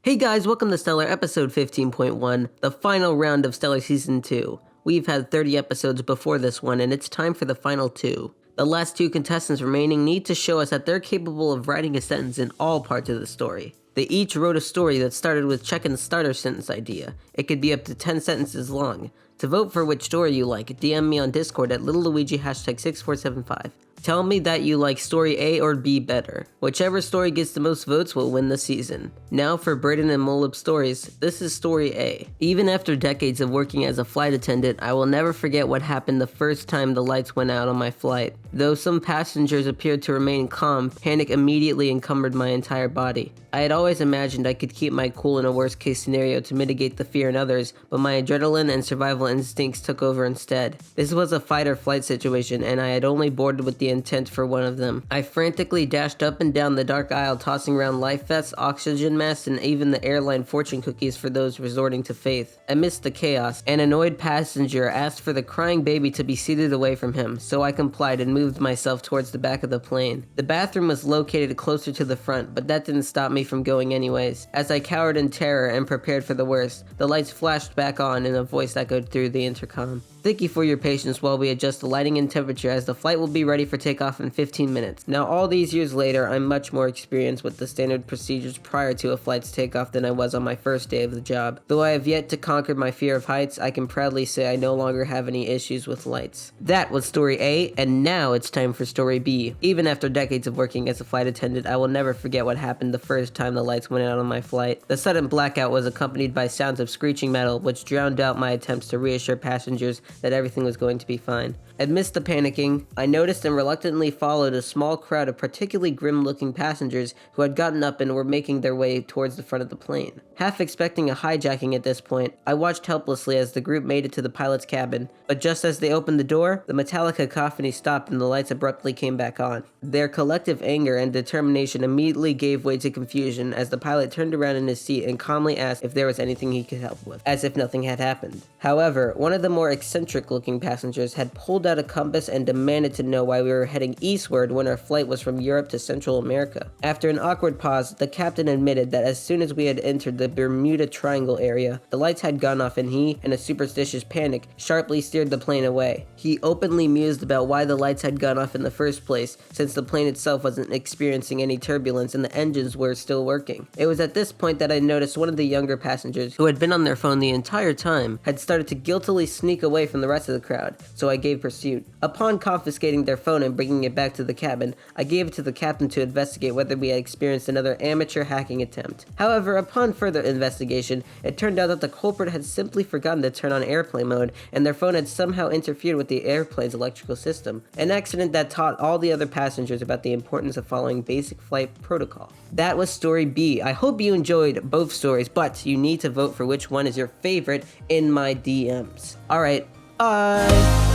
Hey guys, welcome to STeller Episode 15.1, the final round of STeller Season 2. We've had 30 episodes before this one, and it's time for the final 2. The last 2 contestants remaining need to show us that they're capable of writing a sentence in all parts of the story. They each wrote a story that started with checking the starter sentence idea. It could be up to 10 sentences long. To vote for which story you like, DM me on Discord at Little Luigi #6475. Tell me that you like story A or B better. Whichever story gets the most votes will win the season. Now for Braden and Molip's stories, this is story A. Even after decades of working as a flight attendant, I will never forget what happened the first time the lights went out on my flight. Though some passengers appeared to remain calm, panic immediately encumbered my entire body. I had always imagined I could keep my cool in a worst case scenario to mitigate the fear in others, but my adrenaline and survival instincts took over instead. This was a fight or flight situation, and I had only boarded with the intent for one of them. I frantically dashed up and down the dark aisle, tossing around life vests, oxygen masks, and even the airline fortune cookies for those resorting to faith. Amidst the chaos, an annoyed passenger asked for the crying baby to be seated away from him, so I complied and moved myself towards the back of the plane. The bathroom was located closer to the front, but that didn't stop me from going anyways. As I cowered in terror and prepared for the worst, the lights flashed back on and a voice echoed through the intercom. Thank you for your patience while we adjust the lighting and temperature, as the flight will be ready for takeoff in 15 minutes. Now all these years later, I'm much more experienced with the standard procedures prior to a flight's takeoff than I was on my first day of the job. Though I have yet to conquer my fear of heights, I can proudly say I no longer have any issues with lights. That was story A, and now it's time for story B. Even after decades of working as a flight attendant, I will never forget what happened the first time the lights went out on my flight. The sudden blackout was accompanied by sounds of screeching metal, which drowned out my attempts to reassure passengers that everything was going to be fine. Amidst the panicking, I noticed and reluctantly followed a small crowd of particularly grim-looking passengers who had gotten up and were making their way towards the front of the plane. Half expecting a hijacking at this point, I watched helplessly as the group made it to the pilot's cabin, but just as they opened the door, the metallic cacophony stopped and the lights abruptly came back on. Their collective anger and determination immediately gave way to confusion as the pilot turned around in his seat and calmly asked if there was anything he could help with, as if nothing had happened. However, one of the more eccentric-looking passengers had pulled out a compass and demanded to know why we were heading eastward when our flight was from Europe to Central America. After an awkward pause, the captain admitted that as soon as we had entered the Bermuda Triangle area, the lights had gone off and he, in a superstitious panic, sharply steered the plane away. He openly mused about why the lights had gone off in the first place, since the plane itself wasn't experiencing any turbulence and the engines were still working. It was at this point that I noticed one of the younger passengers, who had been on their phone the entire time, had started to guiltily sneak away from the rest of the crowd, so I gave pursuit. Upon confiscating their phone and bringing it back to the cabin, I gave it to the captain to investigate whether we had experienced another amateur hacking attempt. However, upon further investigation, it turned out that the culprit had simply forgotten to turn on airplane mode, and their phone had somehow interfered with the airplane's electrical system, an accident that taught all the other passengers about the importance of following basic flight protocol. That was story B. I hope you enjoyed both stories, but you need to vote for which one is your favorite in my DMs. Alright, bye!